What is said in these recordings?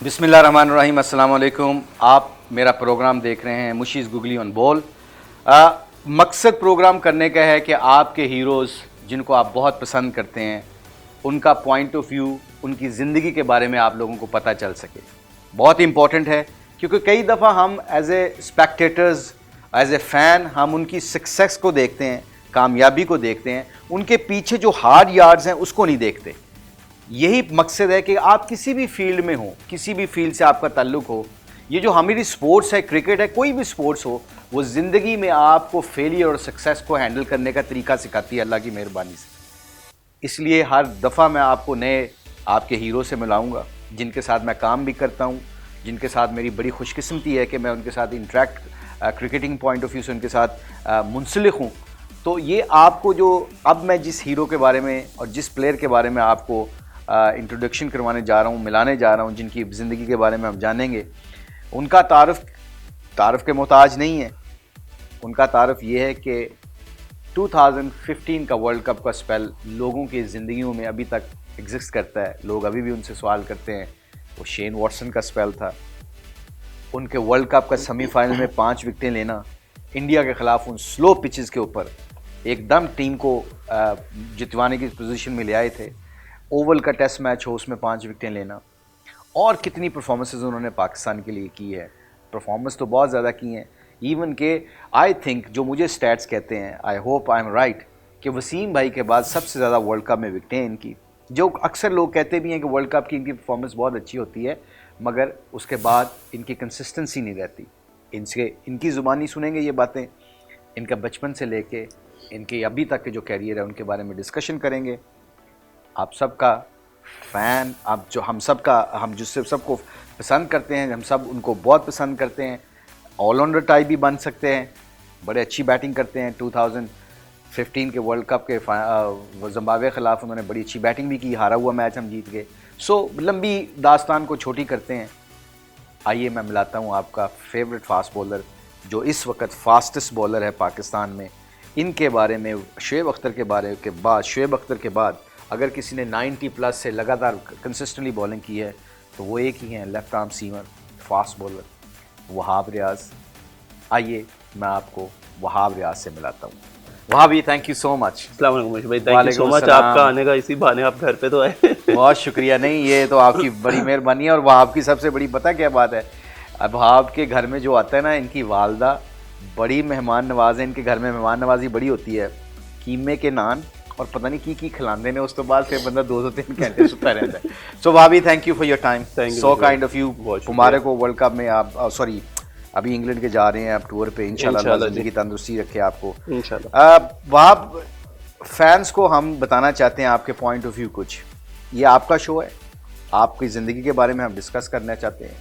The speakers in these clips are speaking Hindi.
बिस्मिल्लाहिर्रहमानिर्रहीम, अस्सलाम वालेकुम। आप मेरा प्रोग्राम देख रहे हैं मुशीज़ गुगली ऑन बॉल। मकसद प्रोग्राम करने का है कि आपके हीरोज़ जिनको आप बहुत पसंद करते हैं उनका पॉइंट ऑफ व्यू, उनकी ज़िंदगी के बारे में आप लोगों को पता चल सके। बहुत इंपॉर्टेंट है क्योंकि कई दफ़ा हम as a spectators, as a fan हम उनकी सक्सेस को देखते हैं, कामयाबी को देखते हैं, उनके पीछे जो हार्ड यार्ड्स हैं उसको नहीं देखते। यही मकसद है कि आप किसी भी फील्ड में हो, किसी भी फील्ड से आपका ताल्लुक हो, ये जो हमारी स्पोर्ट्स है, क्रिकेट है, कोई भी स्पोर्ट्स हो, वो ज़िंदगी में आपको फेलियर और सक्सेस को हैंडल करने का तरीका सिखाती है अल्लाह की मेहरबानी से। इसलिए हर दफ़ा मैं आपको नए आपके हीरो से मिलाऊंगा जिनके साथ मैं काम भी करता हूँ, जिनके साथ मेरी बड़ी खुशकिस्मती है कि मैं उनके साथ interact cricketing point of view से उनके साथ मुंसलिक हूँ। तो ये आपको जो अब मैं जिस हीरो के बारे में और जिस प्लेयर के बारे में आपको इंट्रोडक्शन करवाने जा रहा हूँ, मिलाने जा रहा हूँ, जिनकी ज़िंदगी के बारे में हम जानेंगे, उनका तारफ़ के मोहताज नहीं है। उनका तारफ़ ये है कि 2015 का वर्ल्ड कप का स्पेल लोगों की ज़िंदगियों में अभी तक एग्जिस्ट करता है। लोग अभी भी उनसे सवाल करते हैं। वो शेन वॉटसन का स्पेल था। उनके वर्ल्ड कप का सेमीफाइनल में 5 विकेटें लेना, इंडिया के ख़िलाफ़ उन स्लो पिचेस के ऊपर एकदम टीम को जितवाने की पोजीशन में ले आए थे। ओवल का टेस्ट मैच हो, उसमें 5 विकेटें लेना, और कितनी परफॉर्मेंसेस उन्होंने पाकिस्तान के लिए की है। परफॉर्मेंस तो बहुत ज़्यादा की हैं। इवन के आई थिंक जो मुझे स्टैट्स कहते हैं, I hope I am right, कि वसीम भाई के बाद सबसे ज़्यादा वर्ल्ड कप में विकेटें इनकी। जो अक्सर लोग कहते भी हैं कि वर्ल्ड कप की इनकी परफॉर्मेंस बहुत अच्छी होती है, मगर उसके बाद इनकी कंसिस्टेंसी नहीं रहती। इनकी ज़ुबानी सुनेंगे ये बातें, इनका बचपन से लेके इनके अभी तक के जो कैरियर है उनके बारे में डिस्कशन करेंगे। आप सबका फ़ैन, आप जो हम जिससे सबको पसंद करते हैं, हम सब उनको बहुत पसंद करते हैं। ऑलराउंडर टाइप भी बन सकते हैं, बड़े अच्छी बैटिंग करते हैं। 2015 के वर्ल्ड कप के ज़िम्बाब्वे के ख़िलाफ़ उन्होंने बड़ी अच्छी बैटिंग भी की, हारा हुआ मैच हम जीत गए। सो लंबी दास्तान को छोटी करते हैं। आइए मैं मिलाता हूँ आपका फेवरेट फास्ट बॉलर, जो इस वक्त फास्टेस्ट बॉलर है पाकिस्तान में। इनके बारे में शुएब अख्तर के बाद अगर किसी ने 90 प्लस से लगातार कंसिस्टेंटली बॉलिंग की है तो वो एक ही हैं, left arm seamer fast bowler Wahab Riaz. आइए मैं आपको वहाब रियाज से मिलाता हूँ। वहाबी, थैंक यू सो मच। अस्सलाम वालेकुम भाई, थैंक यू सो मच। आपका आने का इसी बहाने आप घर पे तो आए। बहुत शुक्रिया। नहीं, ये तो आपकी बड़ी मेहरबानी है। और वहाब की सबसे बड़ी पता क्या बात है, अब वहाब के घर में जो आता है ना, इनकी वालदा बड़ी मेहमान नवाज है। इनके घर में मेहमान नवाजी बड़ी होती है। कीमे के नान और पता नहीं की खिलाते हैं, उस तो बाद फिर बंदा 2-3 घंटे सुता रहता है। सो भाभी, thank you for your time, so kind of you. हमारे को वर्ल्ड कप में आप सॉरी अभी इंग्लैंड के जा रहे हैं आप टूर पे, इंशाल्लाह ज़िंदगी तंदुरुस्ती रखे आपको इंशाल्लाह। वहाब, फैंस को हम बताना चाहते हैं आपके पॉइंट ऑफ व्यू कुछ। ये आपका शो है, आपकी ज़िंदगी के बारे में हम डिस्कस करना चाहते हैं।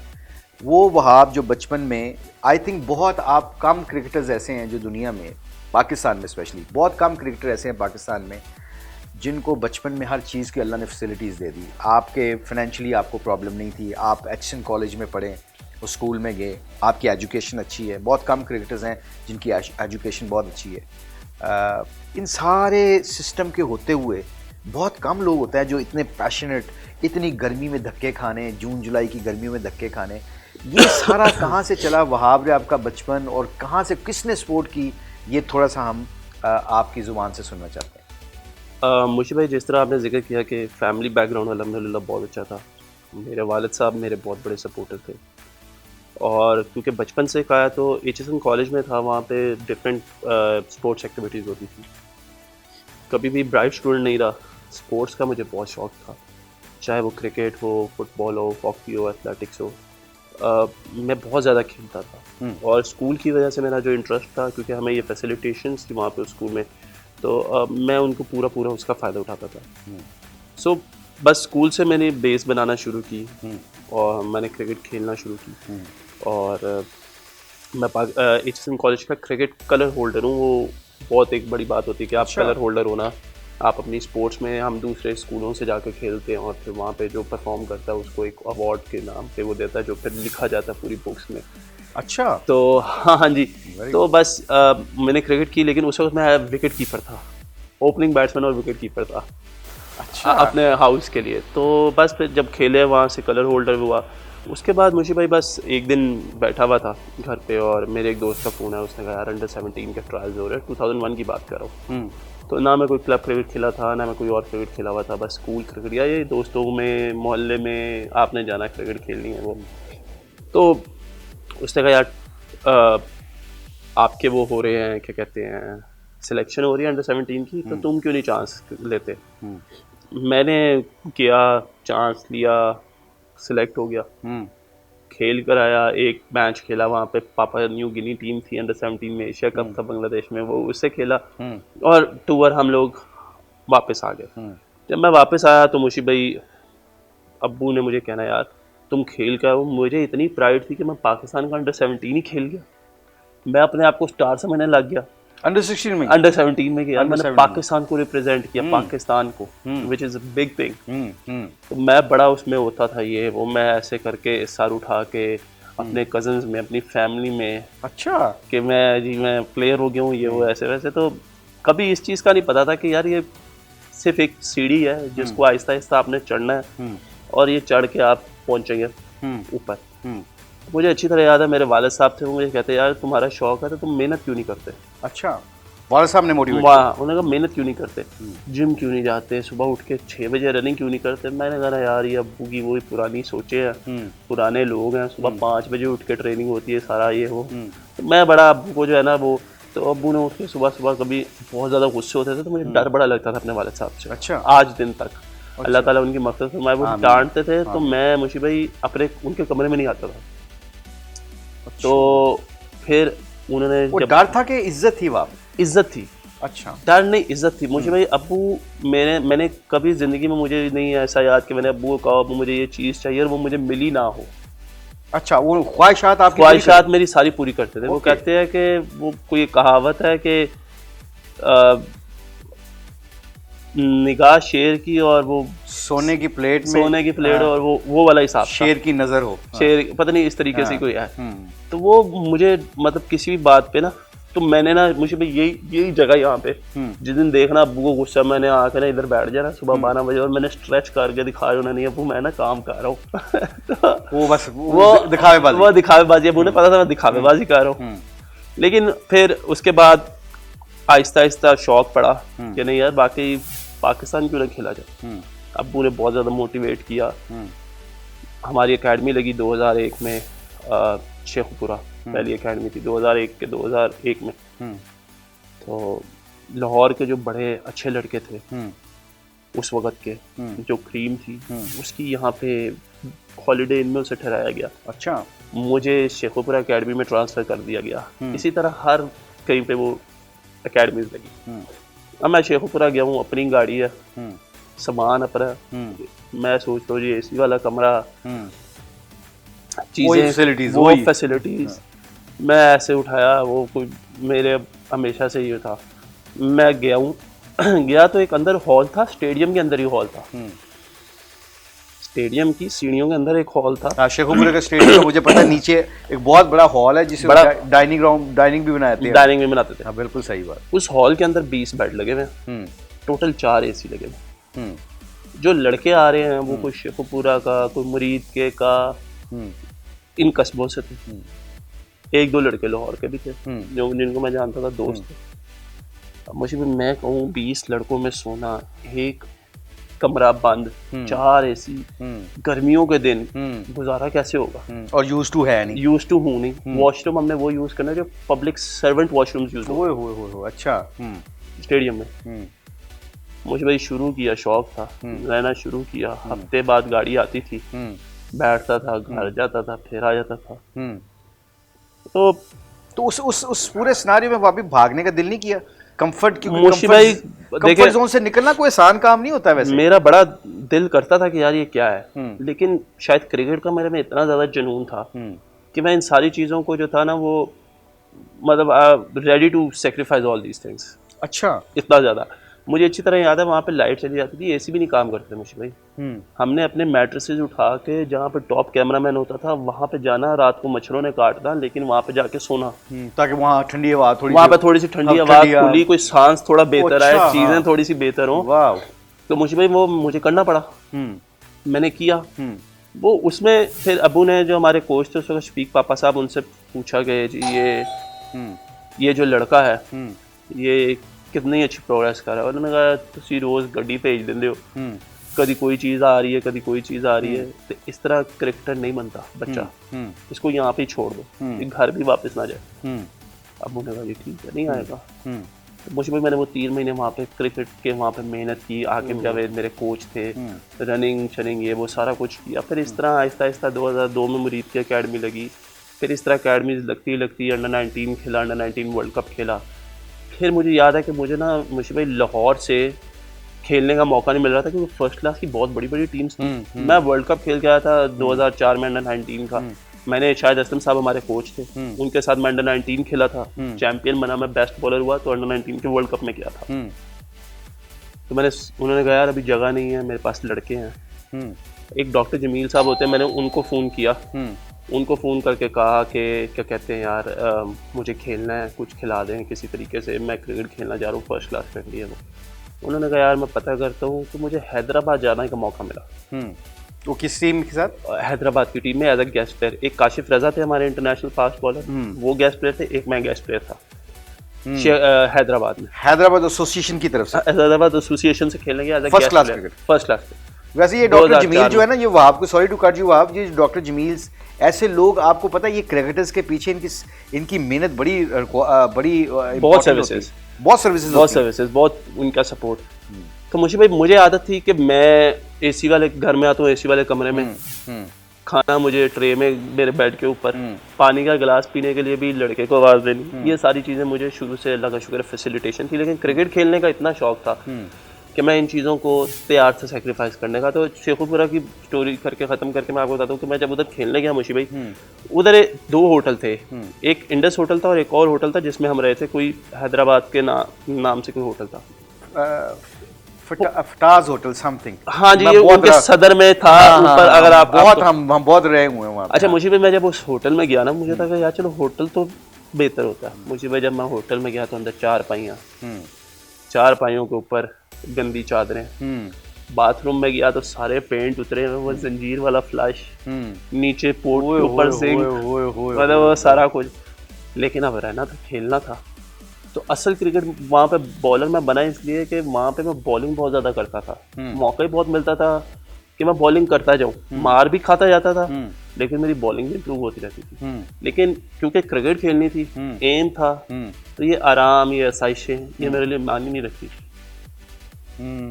वो वहाब जो बचपन में, आई थिंक बहुत आप कम क्रिकेटर्स ऐसे हैं जो दुनिया में, पाकिस्तान में स्पेशली बहुत कम क्रिकेटर ऐसे हैं पाकिस्तान में जिनको बचपन में हर चीज़ की अल्लाह ने फैसिलिटीज़ दे दी। आपके फाइनेंशियली आपको प्रॉब्लम नहीं थी, आप एचएन कॉलेज में पढ़े, उस स्कूल में गए, आपकी एजुकेशन अच्छी है। बहुत कम क्रिकेटर्स हैं जिनकी एजुकेशन बहुत अच्छी है। इन सारे सिस्टम के होते हुए बहुत कम लोग होते हैं जो इतने पैशनेट, इतनी गर्मी में धक्के खाने, जून जुलाई की गर्मियों में धक्के खाने। ये सारा कहाँ से चला वहाब रे आपका बचपन, और कहाँ से किसने सपोर्ट की, ये थोड़ा सा हम आपकी ज़ुबान से सुनना चाहते हैं। मुशी भाई, जिस तरह आपने जिक्र किया कि फैमिली बैकग्राउंड अल्हम्दुलिल्लाह बहुत अच्छा था। मेरे वालिद साहब मेरे बहुत बड़े सपोर्टर थे, और क्योंकि बचपन से खाया तो एचएसएन कॉलेज में था, वहाँ पे डिफरेंट स्पोर्ट्स एक्टिविटीज़ होती थी। कभी भी ब्राइट स्टूडेंट नहीं रहा, स्पोर्ट्स का मुझे बहुत शौक़ था, चाहे वो क्रिकेट हो, फुटबॉल हो, हॉकी हो, एथलेटिक्स हो। मैं बहुत ज़्यादा खेलता था। और स्कूल की वजह से मेरा जो इंटरेस्ट था, क्योंकि हमें ये फैसिलिटेशंस थी वहाँ पे स्कूल में, तो मैं उनको पूरा उसका फ़ायदा उठाता था। सो बस स्कूल से मैंने बेस बनाना शुरू की और मैंने क्रिकेट खेलना शुरू की। और मैं एचएसएन कॉलेज का क्रिकेट कलर होल्डर हूँ। वो बहुत एक बड़ी बात होती है कि आप कलर होल्डर होना। आप अपनी स्पोर्ट्स में, हम दूसरे स्कूलों से जाकर खेलते हैं और फिर वहाँ पे जो परफॉर्म करता है उसको एक अवार्ड के नाम पे वो देता है, जो फिर लिखा जाता है पूरी बुक्स में। अच्छा, तो हाँ जी, तो बस मैंने क्रिकेट की, लेकिन उस वक्त मैं विकेट कीपर था, ओपनिंग बैट्समैन और विकेट कीपर था। अच्छा, अपने हाउस के लिए। तो बस फिर जब खेले वहाँ से कलर होल्डर हुआ, उसके बाद मुझे भाई बस एक दिन बैठा हुआ था घर पे और मेरे एक दोस्त का फ़ोन है, उसने कहा यार अंडर 17 के ट्रायल्स हो रहे हैं, 2001 की बात कर रहा हूँ। तो ना मैं कोई क्लब क्रिकेट खेला था, ना मैं कोई और क्रिकेट खेला हुआ था, बस स्कूल क्रिकेट या ये दोस्तों में मोहल्ले में आपने जाना क्रिकेट खेलनी है वो। तो उसने कहा यार आपके वो हो रहे हैं, क्या कहते हैं, सिलेक्शन हो रही है अंडर 17 की, तो तुम क्यों नहीं चांस लेते। मैंने किया, चांस लिया, सिलेक्ट हो गया, खेल कर आया, एक मैच खेला वहाँ पे, पापा न्यू गिनी टीम थी अंडर 17 में, एशिया कप था बांग्लादेश में, वो उससे खेला और टूर हम लोग वापस आ गए। जब मैं वापस आया तो मुशी भाई अब्बू ने मुझे कहना यार तुम खेल कर आओ। मुझे इतनी प्राइड थी कि मैं पाकिस्तान का अंडर 17 ही खेल गया, मैं अपने आप को स्टार समझने लग गया। अंडर 16 में, अंडर 17 में किया मैंने, पाकिस्तान को रिप्रेजेंट किया, पाकिस्तान को, which is a big thing. तो मैं बड़ा उसमें होता था ये वो, मैं ऐसे करके सर उठा के अपने कजन्स में, अपनी फैमिली में, अच्छा कि मैं प्लेयर हो गया हूँ, ये वो ऐसे वैसे। तो कभी इस चीज़ का नहीं पता था कि यार ये सिर्फ एक सीढ़ी है जिसको आहिस्ता आहिस्ता आपने चढ़ना है और ये चढ़ के आप पहुँचेंगे ऊपर। मुझे अच्छी तरह याद है मेरे वालिद साहब थे, वो मुझे कहते यार तुम्हारा शौक है तो तुम मेहनत क्यों नहीं करते। अच्छा, वालिद साहब ने मोटिवेट किया, उन्होंने कहा मेहनत क्यों नहीं करते, जिम क्यों नहीं जाते, सुबह उठ के 6 बजे रनिंग क्यों नहीं करते। मैंने कहा यार ये अब्बू की वही पुरानी सोचे हैं, पुराने लोग हैं, सुबह 5 बजे उठ के ट्रेनिंग होती है, सारा ये वो। तो मैं बड़ा अब्बू को जो है ना वो, तो अब्बू ने उठ के सुबह सुबह कभी बहुत ज़्यादा गुस्से होते थे तो मुझे डर बड़ा लगता था अपने वालिद साहब से। अच्छा, आज दिन तक अल्लाह ताला उनकी मग़फ़िरत फरमाए, वो डांटते थे तो मैं मुशी भाई अपने उनके कमरे में नहीं आता था। तो फिर उन्होंने, वो डर था कि इज्जत थी, वहाँ इज्जत थी। अच्छा, डर नहीं, इज्जत थी। मुझे भाई अब्बू, मैंने कभी ज़िंदगी में मुझे नहीं ऐसा याद कि मैंने अब्बू को कहा अब्बू मुझे ये चीज़ चाहिए और वो मुझे मिली ना हो। अच्छा, वो ख्वाहिशात आपकी, ख्वाहिशात मेरी सारी पूरी करते थे। वो कहते हैं कि वो कोई कहावत है कि निगाह शेर की और वो सोने की प्लेट में, सोने की प्लेट और वो वाला हिसाब, शेर की नज़र हो, शेर पता नहीं इस तरीके से कोई है। तो वो मुझे मतलब किसी भी बात पे ना, तो मैंने ना मुझे भाई यही जगह यहाँ पे जिस दिन देखना अब्बू को गुस्सा, मैंने आके ना इधर बैठ जाना सुबह 12 बजे और मैंने स्ट्रेच करके दिखाया उन्हें, नहीं अब्बू मैं ना काम कर रहा हूँ। तो वो बस वो दिखावेबाजी, अब्बू ने पता था मैं दिखावेबाजी कर रहा हूँ। लेकिन फिर उसके बाद आहिस्ता आहिस्ता शौक पड़ा कि नहीं यार बाकी पाकिस्तान क्यों ना खेला जाए। अब्बू ने बहुत ज़्यादा मोटिवेट किया। हमारी एकेडमी लगी 2001 में, शेखुपुरा पहली एकेडमी थी 2001 में। तो लाहौर के जो बड़े अच्छे लड़के थे उस वक़्त के, जो क्रीम थी उसकी यहाँ पे हॉलीडे इन में उसे ठहराया गया। अच्छा, मुझे शेखुपुरा एकेडमी में ट्रांसफ़र कर दिया गया। इसी तरह हर कहीं पे वो एकेडमीज लगी। अब मैं शेखुपुरा गया हूँ, अपनी गाड़ी है, सामान अपना, मैं सोचता हूँ जी एसी वाला कमरा, चीज़ें, वो फैसिलिटीज़, मैं ऐसे उठाया। वो कोई मेरे हमेशा से ये था। मैं गया हूँ गया तो एक अंदर हॉल था, स्टेडियम के अंदर ही हॉल था, स्टेडियम की सीढ़ियों के अंदर एक हॉल था। शेखुपुरा का स्टेडियम का मुझे पता है, नीचे एक बहुत बड़ा हॉल है जिसमें डाइनिंग भी बनाते थे। डाइनिंग भी बनाते थे, हाँ बिल्कुल सही बात। उस हॉल के अंदर 20 बेड लगे हुए हैं, टोटल 4 एसी लगे हुए। जो लड़के आ रहे हैं वो कोई शेखुपुरा का, कोई मुरीद के का, इन कस्बों से थे। 1-2 लड़के लाहौर के भी थे जो जिनको मैं जानता था, दोस्त थे। अब मुझे भी मैं कहूँ 20 लड़कों में सोना, एक कमरा बंद, 4 एसी, गर्मियों के दिन गुजारा कैसे होगा। और यूज टू है नहीं, यूज टू हूँ नहीं। वॉशरूम हमने वो यूज करना जो पब्लिक सर्वेंट वॉशरूम्स यूज हो। अच्छा, स्टेडियम में मुझे भाई शुरू किया, शौक था, रहना शुरू किया। हफ्ते बाद गाड़ी आती थी, बैठता था, घर जाता था, फिर आ जाता था। तो उस पूरे सिनेरियो में वापस भागने का दिल नहीं किया? कंफर्ट जोन से निकलना कोई आसान काम नहीं होता वैसे। मेरा बड़ा दिल करता था कि यार ये क्या है, लेकिन शायद क्रिकेट का मेरे में इतना ज़्यादा जुनून था कि मैं इन सारी चीज़ों को जो था ना वो मतलब ready to sacrifice all these things. अच्छा, इतना ज़्यादा मुझे अच्छी तरह याद है। वहाँ पे लाइट चली जाती थी, एसी भी नहीं काम करते मुझे भाई। हमने अपने मैट्रेसेस उठा के जहाँ पे टॉप कैमरामैन होता था वहाँ पे जाना, रात को मच्छरों ने काटना, लेकिन वहाँ पे जाके सोना ताकि वहाँ ठंडी हवा, वहाँ पे थोड़ी सी ठंडी हवा खुली, कोई सांस थोड़ा बेहतर आए, चीज़ें थोड़ी सी बेहतर हो। तो मुझे भाई वो मुझे करना पड़ा, मैंने किया। वो उसमें फिर अबू ने, जो हमारे कोच थे उस वक्त शफीक पापा साहब, उनसे पूछा कि जी ये जो लड़का है ये कितनी अच्छी प्रोग्रेस कर रहा है। उन्होंने कहा तुसी रोज़ गड्डी भेज देंगे हो, कभी कोई चीज़ आ रही है कभी कोई चीज़ आ रही है, तो इस तरह क्रिकेटर नहीं बनता बच्चा, इसको यहाँ पे ही छोड़ दो, ये घर भी वापस ना जाए। अब उन्होंने कहा ठीक है नहीं आएगा। तो मुझे मैंने वो 3 महीने वहाँ पे क्रिकेट के वहाँ पे मेहनत की, आकिब जावेद मेरे कोच थे, रनिंग शनिंग ये वो सारा कुछ किया। फिर इस तरह आहिस्ता आहिस्ता 2002 में मुरीद की अकेडमी लगी, फिर इस तरह अकेडमी लगती अंडर 19 खेला, अंडर 19 वर्ल्ड कप खेला। फिर मुझे याद है कि मुझे ना मुझे भाई लाहौर से खेलने का मौका नहीं मिल रहा था, क्योंकि फर्स्ट क्लास की बहुत बड़ी बड़ी टीम्स थी। मैं वर्ल्ड कप खेल के आया था 2004 में अंडर 19 का। मैंने शायद असलम साहब हमारे कोच थे, उनके साथ मैं अंडर 19 खेला था, चैंपियन बना, मैं बेस्ट बॉलर हुआ, तो अंडर 19 के वर्ल्ड कप में गया था। तो उन्होंने कहा यार अभी जगह नहीं है, मेरे पास लड़के हैं। एक डॉक्टर जमील साहब होते हैं, मैंने उनको फ़ोन किया, उनको फ़ोन करके कहा कि क्या कहते हैं यार मुझे खेलना है, कुछ खिला दें किसी तरीके से, मैं क्रिकेट खेलना जा रहा हूँ फर्स्ट क्लास फ्रेंडली है वो। उन्होंने कहा यार मैं पता करता हूँ। तो मुझे हैदराबाद जाने का मौका मिला। वो किस टीम के साथ? हैदराबाद की टीम में एज अ गेस्ट प्लेयर। एक काशिफ रजा थे हमारे इंटरनेशनल फास्ट बॉलर, वो गेस्ट प्लेयर थे, एक मैं गेस्ट प्लेयर था हैदराबाद में, हैदराबाद एसोसिएशन की तरफ से। हैदराबाद एसोसिएशन से खेलने गया as a first class cricket, first class. वैसे ये डॉक्टर जमील जो है ना, ये वहाब को, sorry to cut you Wahab, ये डॉक्टर जमील ऐसे लोग, आपको पता है ये क्रिकेटर्स के पीछे इनकी मेहनत बड़ी बहुत सर्विसेज बहुत उनका सपोर्ट। तो मुझे आदत थी कि मैं एसी वाले घर में आता हूँ, एसी वाले कमरे में, खाना मुझे ट्रे में मेरे बेड के ऊपर, पानी का गिलास पीने के लिए भी लड़के को आवाज़ देनी, ये सारी चीज़ें मुझे शुरू से अल्लाह का शुक्र फैसिलिटेशन थी। लेकिन क्रिकेट खेलने का इतना शौक था कि मैं इन चीज़ों को तैयार से सेक्रीफाइस करने का। तो शेखुपुरा की स्टोरी करके ख़त्म करके मैं आपको बताता हूँ कि मैं जब उधर खेलने गया मुशी भाई, उधर 2 होटल थे, एक इंडस होटल था और एक और होटल था जिसमें हम रहे थे, कोई हैदराबाद के नाम से कोई होटल था, फटाज होटल समथिंग। हाँ जी, उनके सदर में था ऊपर। अगर आप हम बहुत रहे हुए हैं वहाँ। अच्छा, मुझे भी मैं जब उस होटल में गया ना, मुझे था कि यार चलो होटल तो बेहतर होता है। मुझे भाई जब मैं होटल में गया तो अंदर 4 पाइयाँ, 4 पाइयों के ऊपर गंदी चादरें, बाथरूम में गया तो सारे पेंट उतरे हुए, वो जंजीर वाला फ्लश, नीचे पोर्ट के ऊपर सिंक, मतलब वो सारा कुछ। लेकिन अब रहना था, खेलना था। तो असल क्रिकेट वहाँ पे बॉलर मैं बना इसलिए कि वहाँ पे मैं बॉलिंग बहुत ज़्यादा करता था, मौका ही बहुत मिलता था कि मैं बॉलिंग करता जाऊँ, मार भी खाता जाता था, लेकिन मेरी बॉलिंग भी इम्प्रूव होती रहती थी। लेकिन क्योंकि क्रिकेट खेलनी थी, एम था, तो ये आराम, ये आसाइशें, ये मेरे लिए मानी नहीं रखती।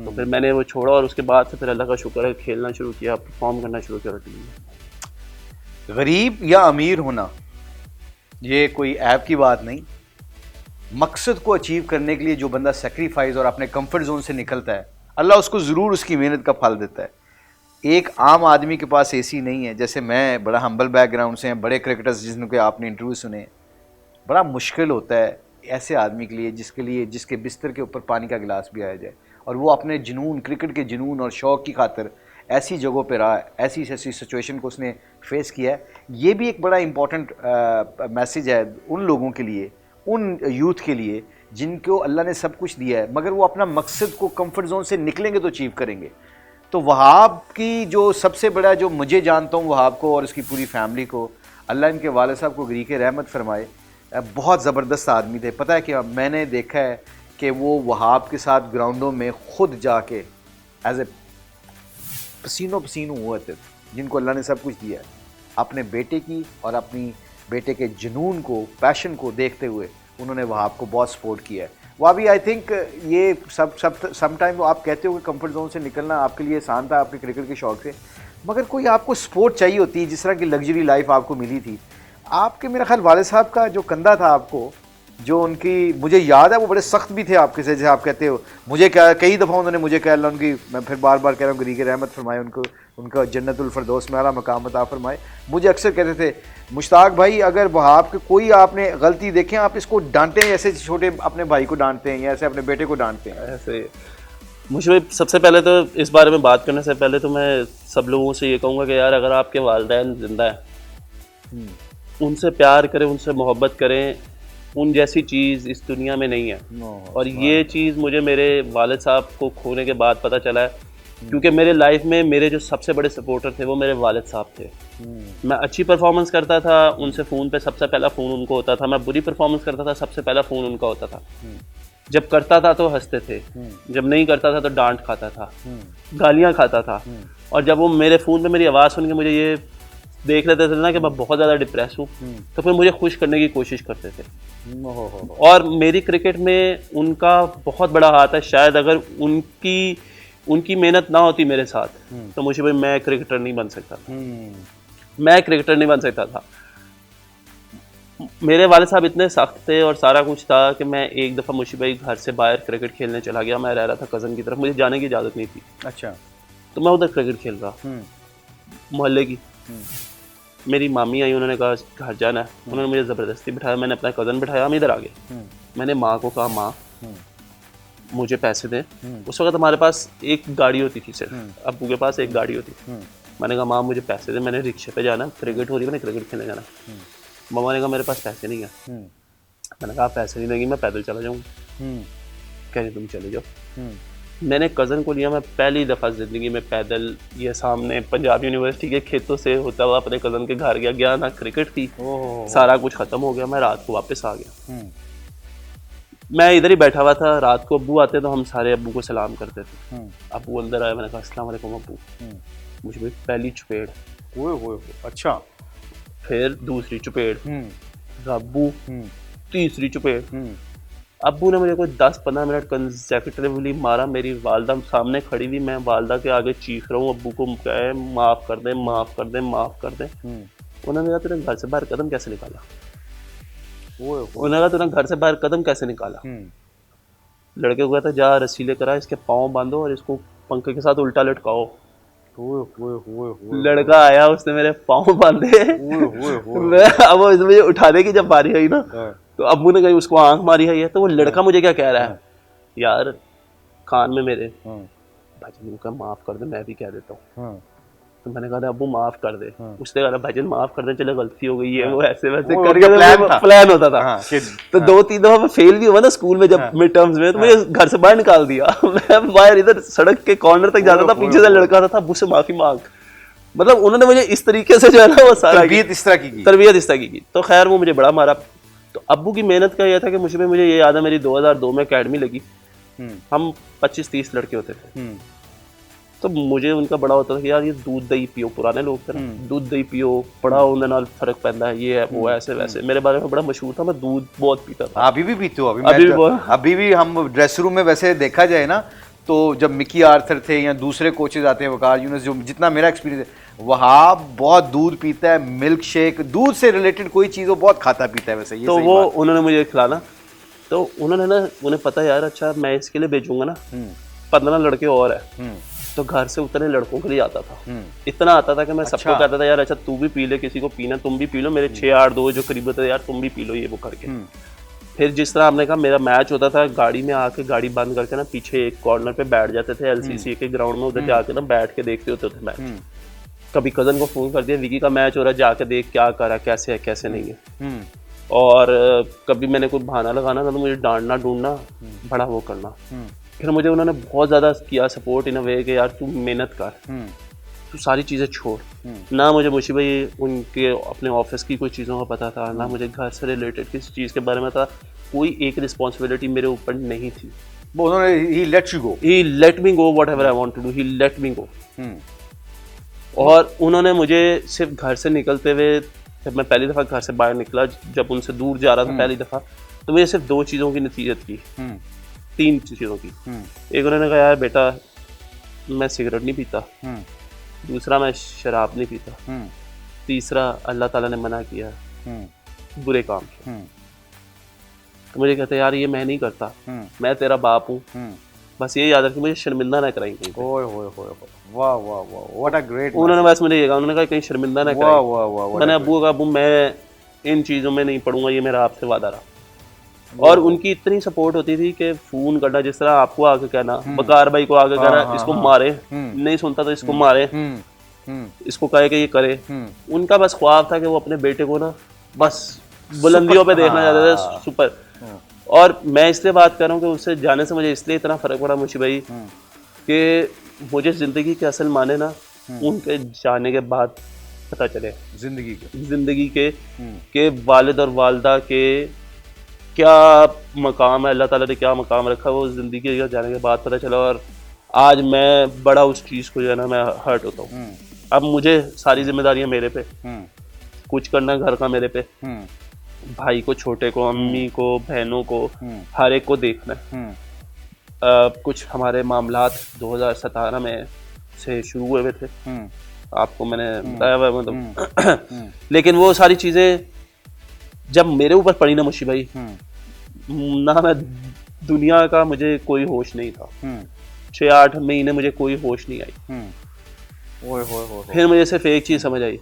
तो फिर मैंने वो छोड़ा और उसके बाद से फिर अल्लाह का शुक्र है खेलना शुरू किया, परफॉर्म करना शुरू किया टीम में। गरीब या अमीर होना ये कोई ऐप की बात नहीं। मकसद को अचीव करने के लिए जो बंदा सेक्रीफाइस और अपने कंफर्ट जोन से निकलता है, अल्लाह उसको ज़रूर उसकी मेहनत का फल देता है। एक आम आदमी के पास एसी नहीं है, जैसे मैं बड़ा हम्बल बैकग्राउंड से हैं, बड़े क्रिकेटर्स जिनके आपने इंटरव्यू सुने, बड़ा मुश्किल होता है ऐसे आदमी के लिए जिसके बिस्तर के ऊपर पानी का गिलास भी आया जाए, और वो अपने जुनून, क्रिकेट के जुनून और शौक़ की खातिर ऐसी जगहों पर रहा, ऐसी सिचुएशन को उसने फेस किया है। ये भी एक बड़ा इंपॉर्टेंट मैसेज है उन लोगों के लिए, उन यूथ के लिए जिनको अल्लाह ने सब कुछ दिया है, मगर वो अपना मकसद को कंफर्ट जोन से निकलेंगे तो अचीव करेंगे। तो वहाब की जो सबसे बड़ा, जो मुझे जानता हूँ वहाब को और उसकी पूरी फैमिली को, अल्लाह इनके वालिद साहब को गरीक़ रहमत फरमाए, बहुत ज़बरदस्त आदमी थे। पता है कि मैंने देखा है कि वो वहाब के साथ ग्राउंडों में ख़ुद जाके एज ए पसीनों हुए थे, जिनको अल्लाह ने सब कुछ दिया है, अपने बेटे की और अपनी बेटे के जुनून को, पैशन को देखते हुए उन्होंने वहाब को बहुत सपोर्ट किया है। वह भी आई थिंक ये सम टाइम आप कहते हो कि कंफर्ट जोन से निकलना आपके लिए आसान था आपके क्रिकेट के शौक़ से, मगर कोई आपको सपोर्ट चाहिए होती है। जिस तरह की लग्जरी लाइफ आपको मिली थी, आपके मेरा ख्याल वालिद साहब का जो कंधा था आपको, जो उनकी, मुझे याद है वो बड़े सख्त भी थे आपके से, जैसे आप कहते हो। मुझे क्या कई दफ़ा उन्होंने मुझे कह ला उनकी, मैं फिर बार बार कह रहा हूँ गरीक़ रहमत फरमाए उनको, उनका जन्नतुल फरदौस में आला मकाम अता फरमाए। मुझे अक्सर कहते थे, मुश्ताक भाई अगर वहाब के कोई आपने गलती देखें, आप इसको डांटें, ऐसे छोटे अपने भाई को डांटते हैं या ऐसे अपने बेटे को डांटते हैं। ऐसे मुझे सबसे पहले तो इस बारे में बात करने से पहले तो मैं सब लोगों से ये कहूँगा कि यार अगर आपके वालिदैन ज़िंदा है, उनसे प्यार करें, उनसे मोहब्बत करें, उन जैसी चीज़ इस दुनिया में नहीं है। और ये चीज़ मुझे मेरे वालिद साहब को खोने के बाद पता चला है क्योंकि मेरे लाइफ में मेरे जो सबसे बड़े सपोर्टर थे वो मेरे वालिद साहब थे। मैं अच्छी परफॉर्मेंस करता था, उनसे फ़ोन पे सबसे पहला फ़ोन उनको होता था। मैं बुरी परफॉर्मेंस करता था, सबसे पहला फ़ोन उनका होता था। जब करता था तो हंसते थे, जब नहीं करता था तो डांट खाता था, गालियाँ खाता था। और जब वो मेरे फ़ोन पे मेरी आवाज़ सुन के मुझे ये देख लेते थे ना कि मैं बहुत ज़्यादा डिप्रेस हूँ, तो फिर मुझे खुश करने की कोशिश करते थे। और मेरी क्रिकेट में उनका बहुत बड़ा हाथ है। शायद अगर उनकी मेहनत ना होती मेरे साथ तो मुझे भाई मैं क्रिकेटर नहीं बन सकता था। मैं क्रिकेटर नहीं बन सकता था। मेरे वाले साहब इतने सख्त थे और सारा कुछ था कि मैं एक दफ़ा मुशी भाई घर से बाहर क्रिकेट खेलने चला गया। मैं रह रहा था कज़न की तरफ, मुझे जाने की इजाज़त नहीं थी। अच्छा। तो मैं उधर क्रिकेट खेल रहा मोहल्ले की। मेरी मामी आई, उन्होंने कहा घर जाना है। उन्होंने मुझे ज़बरदस्ती बिठाया, मैंने अपना कज़न बिठाया, हम इधर आ गए। मैंने माँ को कहा माँ मुझे पैसे दें। उस वक्त हमारे पास एक गाड़ी होती थी, सिर्फ अब्बू के पास एक गाड़ी होती थी। मैंने कहा माँ मुझे पैसे दें, मैंने रिक्शे पे जाना, क्रिकेट हो रही है, मैंने क्रिकेट खेलने जाना। मामा ने कहा मेरे पास पैसे नहीं है। मैंने कहा पैसे नहीं देंगी, मैं पैदल चला जाऊँगा। कह रही तुम चले जाओ। मैंने कज़न को लिया, मैं पहली दफ़ा ज़िंदगी में पैदल ये सामने पंजाब यूनिवर्सिटी के खेतों से होता हुआ अपने कज़न के घर गया ना क्रिकेट थी, सारा कुछ ख़त्म हो गया। मैं रात को वापस आ गया। मैं इधर ही बैठा हुआ था। रात को अब्बू आते तो हम सारे अब्बू को सलाम करते थे। अब्बू अंदर आए, मैंने कहा अस्सलाम वालेकुम अब्बू। मुझे भी पहली चपेड़, अच्छा। फिर दूसरी चपेड़, अब्बू, तीसरी चपेड़। अब्बू ने मुझे कोई 10-15 मिनट कंसेक्यूटिवली मारा। मेरी वालदा सामने खड़ी हुई, मैं वालदा के आगे चीख रहा हूँ अब्बू को कहे माफ़ कर दें, माफ़ कर दें, माफ़ कर दें। उन्होंने कहा तूने घर से बाहर कदम कैसे निकाला? उन्होंने कहा तूने घर से बाहर कदम कैसे निकाला? लड़के को कहता जा रस्सी लेकर आ, इसके पाँव बांधो और इसको पंखे के साथ उल्टा लटकाओ। लड़का आया, उसने मेरे पाँव बांधे। अब मुझे उठाने की जब बारी आई ना, तो अब्बू ने कहीं उसको आंख मारी है, तो वो लड़का मुझे क्या कह रहा है, यार कान में मेरे भाईजान का माफ कर दे, मैं भी कह देता हूँ। तो मैंने कहा अब्बू माफ कर दे। उसने कहा भाईजान माफ कर दे, चलो गलती हो गई है, वो ऐसे वैसे करके प्लान होता था। तो 2-3 दफा मैं फेल भी हुआ ना स्कूल में, जब मिड टर्म्स में, तो मुझे घर से बाहर निकाल दिया। मैं बाहर इधर सड़क के कॉर्नर तक जाता था, पीछे से लड़का आता था, अब्बू से माफी मांग। मतलब उन्होंने मुझे इस तरीके से जो है ना वो सारा तरबियत इस तरह की। तो खैर वो मुझे बड़ा मारा। तो अब्बू की मेहनत का यह था कि मुझे ये याद है, मेरी 2002 में अकेडमी लगी। हम 25-30 लड़के होते थे। तो मुझे उनका बड़ा होता था कि यार ये दूध दही पियो, पुराने लोग थे ना, दूध दही पियो, बड़ा उन्हें नाल फर्क पैदा है, ये है वो ऐसे वैसे। मेरे बारे में बड़ा मशहूर था, मैं दूध बहुत पीता था। अभी भी पीते हो? अभी भी हम ड्रेसर रूम में वैसे देखा जाए ना, तो जब मिकी आर्थर थे या दूसरे कोचेज आते हैं, वकार यूनुस, जो जितना मेरा एक्सपीरियंस है, वहाँ बहुत दूध पीता है, मिल्क शेक, दूध से रिलेटेड कोई चीज़ वो बहुत खाता पीता है वैसे। ये तो वो उन्होंने मुझे खिलाना, तो उन्होंने ना, उन्हें पता यार अच्छा मैं इसके लिए भेजूंगा ना 15 लड़के और है, तो घर से उतने लड़कों के लिए आता था। इतना आता था कि मैं सबको कहता था यार अच्छा तू भी पी ले, किसी को पीना तुम भी पी लो, मेरे 6-8 जो करीब थे यार तुम भी पी लो ये वो करके। फिर जिस तरह आपने कहा मेरा मैच होता था, गाड़ी में आके गाड़ी बंद करके ना पीछे एक कॉर्नर पे बैठ जाते थे, LCC के ग्राउंड में, उधर जाके ना बैठ के देखते होते थे मैच। कभी कजन को फोन कर दिया विकी का मैच हो रहा है, जाके देख क्या करा, कैसे है कैसे नहीं है। और कभी मैंने कोई बहाना लगाना था तो मुझे डांटना ढूंढना, बड़ा वो करना। फिर मुझे उन्होंने बहुत ज़्यादा किया सपोर्ट इन अ वे कि यार तू मेहनत कर, तू सारी चीज़ें छोड़। ना मुझे मुशी भाई उनके अपने ऑफिस की कोई चीज़ों का पता था, ना मुझे घर से रिलेटेड किसी चीज़ के बारे में था, कोई एक रिस्पॉन्सिबिलिटी मेरे ऊपर नहीं थी। वो उन्होंने he let you go, he let me go whatever I want to do, he let me go। और उन्होंने मुझे सिर्फ घर से निकलते हुए, जब मैं पहली दफ़ा घर से बाहर निकला, जब उनसे दूर जा रहा था पहली दफ़ा, तो मुझे सिर्फ 2 चीज़ों की नसीहत की, 3 चीज़ों की। एक उन्होंने कहा यार बेटा मैं सिगरेट नहीं पीता, दूसरा मैं शराब नहीं पीता, तीसरा अल्लाह ताला ने मना किया बुरे काम से। तो मुझे कहते यार ये मैं नहीं करता, मैं तेरा बाप हूँ, बस ये याद रख मुझे शर्मिंदा ना कराएंगे। वाह वाह वाह, व्हाट अ ग्रेट। उन्होंने बस मुझे ये कहा, उन्होंने कहा कहीं शर्मिंदा ना कराएं। मैंने अब्बू का अब्बू मैं इन चीज़ों में नहीं पढ़ूंगा, ये मेरा आपसे वादा रहा। और उनकी इतनी सपोर्ट होती थी कि फोन करना, जिस तरह आपको आगे कहना, बकार भाई को आगे कहना इसको मारे, नहीं सुनता तो इसको मारे, इसको कहे कि ये करे। उनका बस ख्वाब था कि वो अपने बेटे को ना बस बुलंदियों पे देखना चाहते थे, सुपर। और मैं इसलिए बात कर रहा हूँ कि उससे जाने से मुझे इसलिए इतना फर्क पड़ा मुशी भाई कि मुझे ज़िंदगी के असल माने ना उनके जाने के बाद पता चले, ज़िंदगी के वालिद और वालदा के क्या मकाम है, अल्लाह ताला ने क्या मकाम रखा वो ज़िंदगी के जाने के बाद पता चला। और आज मैं बड़ा उस चीज़ को जो है ना मैं हर्ट होता हूँ। अब मुझे सारी जिम्मेदारियाँ मेरे पे, कुछ करना घर का मेरे पे, भाई को, छोटे को, अम्मी को, बहनों को, हर एक को देखना है। कुछ हमारे मामलात 2017 में से शुरू हुए हुए थे, आपको मैंने बताया हुआ मतलब लेकिन वो सारी चीज़ें जब मेरे ऊपर पड़ी ना मुशी भाई, ना मैं दुनिया का मुझे कोई होश नहीं था। 6-8 महीने मुझे कोई होश नहीं आई। फिर मुझे सिर्फ एक चीज़ समझ आई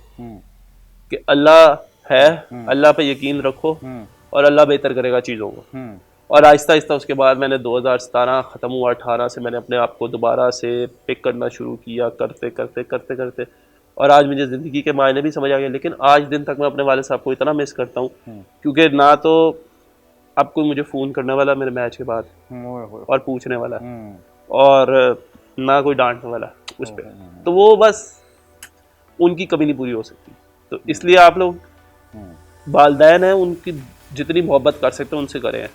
कि अल्लाह है, अल्लाह पे यकीन रखो और अल्लाह बेहतर करेगा चीज़ों को। और आहिस्ता आहिस्ता उसके बाद मैंने 2017 ख़त्म हुआ, 18 से मैंने अपने आप को दोबारा से पिक करना शुरू किया, करते करते करते करते और आज मुझे ज़िंदगी के मायने भी समझ आ गए। लेकिन आज दिन तक मैं अपने वाले साहब को इतना मिस करता हूँ क्योंकि ना तो अब कोई मुझे फ़ोन करने वाला मेरे मैच के बाद और पूछने वाला और ना कोई डांटने वाला उस पर, तो वो बस उनकी कमी नहीं पूरी हो सकती। तो इसलिए आप लोग वालिदैन हैं, उनकी जितनी मोहब्बत कर सकते हैं उनसे करें।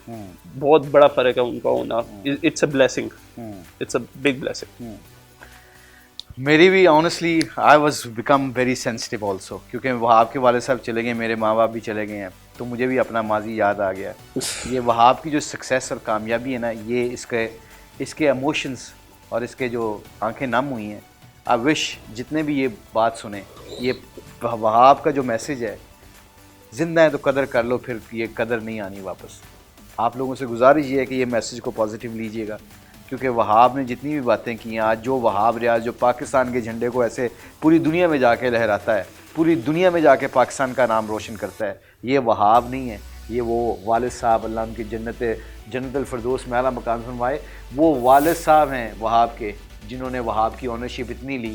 बहुत बड़ा फ़र्क है उनका होना। It's a blessing, it's a big blessing. मेरी भी honestly I was become very sensitive also, क्योंकि वहाब के वाले साहब चले गए, मेरे माँ बाप भी चले गए हैं, तो मुझे भी अपना माजी याद आ गया। ये वहाब की जो सक्सेस और कामयाबी है ना, ये इसके इमोशंस और इसके जो आंखें नम हुई हैं। आई विश जितने भी ये बात सुने, ये वहाब का जो मैसेज है, ज़िंदा है तो कदर कर लो, फिर ये कदर नहीं आनी वापस। आप लोगों से गुजारिश ये है कि ये मैसेज को पॉजिटिव लीजिएगा, क्योंकि वहाब ने जितनी भी बातें की हैं आज, जो वहाब रियाज जो पाकिस्तान के झंडे को ऐसे पूरी दुनिया में जाके लहराता है, पूरी दुनिया में जाके पाकिस्तान का नाम रोशन करता है, ये वहाब नहीं है, ये वो वालिद साहब, अल्लाह उनकी जन्नतुल फिरदौस में आला मकाम फरमाए, वो वालिद साहब हैं वहाब के, जिन्होंने वहाब की ओनरशिप इतनी ली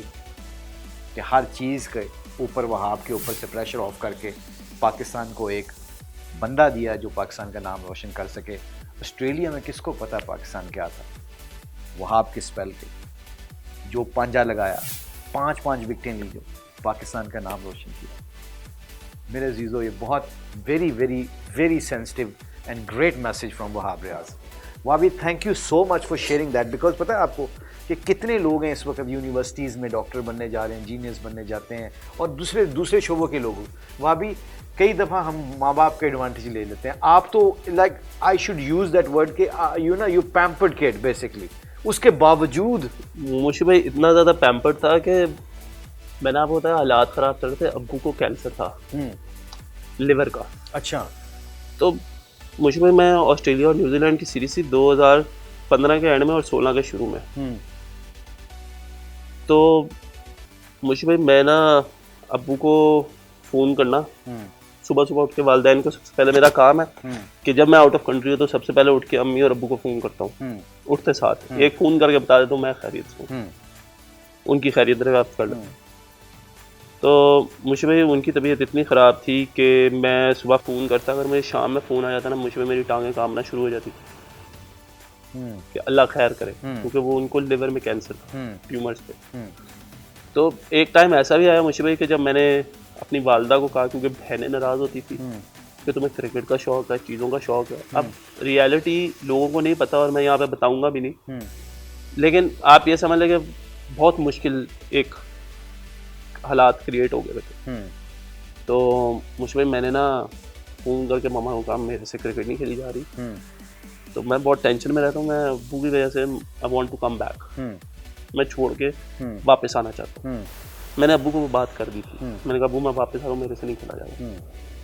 कि हर चीज़ के ऊपर वहाब के ऊपर से प्रेशर ऑफ करके पाकिस्तान को एक बंदा दिया जो पाकिस्तान का नाम रोशन कर सके। ऑस्ट्रेलिया में किसको पता पाकिस्तान क्या था? वहाब के स्पेल पे जो पंजा लगाया, 5 विकेटें ली, जो पाकिस्तान का नाम रोशन किया। मेरे अजीज़ों, ये बहुत very very very sensitive and great message from Wahab Riaz. वहाबी, thank you so much for sharing that, because पता है आपको कि कितने लोग हैं इस वक्त यूनिवर्सिटीज़ में डॉक्टर बनने जा रहे हैं, इंजीनियर्स बनने जाते हैं, और दूसरे शोबों के लोग। वहाबी, कई दफ़ा हम माँ बाप के एडवांटेज ले लेते हैं। आप तो like I should use that word के यू पैम्पर्ड किड बेसिकली। उसके बावजूद मुशी भाई इतना ज़्यादा पैम्पर्ड था कि मैंने आपको बताया हालात ख़राब चल रहे थे। अब्बू को कैंसर था लिवर का। अच्छा। तो मुशी भाई मैं ऑस्ट्रेलिया और न्यूजीलैंड की सीरीज थी 2015 के एंड में और 16 के शुरू में। तो मुशी भाई मैं ना अब्बू को फ़ोन करना, सुबह सुबह उठ के वालिदैन को सबसे पहले मेरा काम है कि जब मैं आउट ऑफ कंट्री हूँ तो सबसे पहले उठ के अम्मी और अब्बू को फ़ोन करता हूँ। उठते साथ एक फ़ोन करके बता देता हूँ मैं खैरियत से हूँ, उनकी खैरियत दरियाफ्त कर लें। तो मुझे भाई उनकी तबीयत इतनी ख़राब थी कि मैं सुबह फ़ोन करता, अगर मुझे शाम में फ़ोन आ जाता ना, मुझे मेरी टांगें कांपना शुरू हो जाती कि अल्लाह खैर करे, क्योंकि वो उनको लिवर में कैंसर था, ट्यूमर्स पे। तो एक टाइम ऐसा भी आया मुझे भाई कि जब मैंने अपनी वालदा को कहा, क्योंकि बहनें नाराज़ होती थी कि तुम्हें क्रिकेट का शौक़ है, चीज़ों का शौक़ है। अब रियलिटी लोगों को नहीं पता और मैं यहाँ पे बताऊँगा भी नहीं, लेकिन आप ये समझ लें कि बहुत मुश्किल एक हालात क्रिएट हो गए थे। तो मुझ में मैंने ना फ़ोन करके मामा को कहा मेरे से क्रिकेट नहीं खेली जा रही। तो मैं बहुत टेंशन में रहता हूँ, मैं अब्बू की वजह से I want to come back, मैं छोड़ के वापस आना चाहता हूँ। मैंने अब्बू को वो बात कर दी थी, मैंने कहा अब्बू मैं वापस आ रहा हूँ, मेरे से नहीं खेला जाएगा।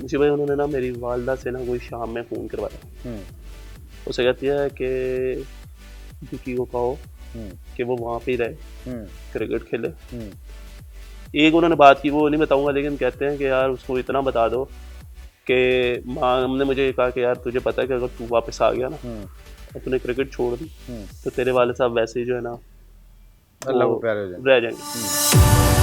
मुझे भाई उन्होंने ना मेरी वालदा से ना कोई शाम में फ़ोन करवाया, उसे कहती है कि विकी को कहो कि वो वहाँ पे ही रहे, क्रिकेट खेले। एक उन्होंने बात की, वो नहीं बताऊंगा, लेकिन कहते हैं कि यार उसको इतना बता दो कि माँ ने मुझे कहा कि यार तुझे पता है कि अगर तू वापस आ गया ना और तूने क्रिकेट छोड़ दी तो तेरे वाले साहब वैसे ही जो है ना अल्लाह को प्यारे हो रह जाएंगे।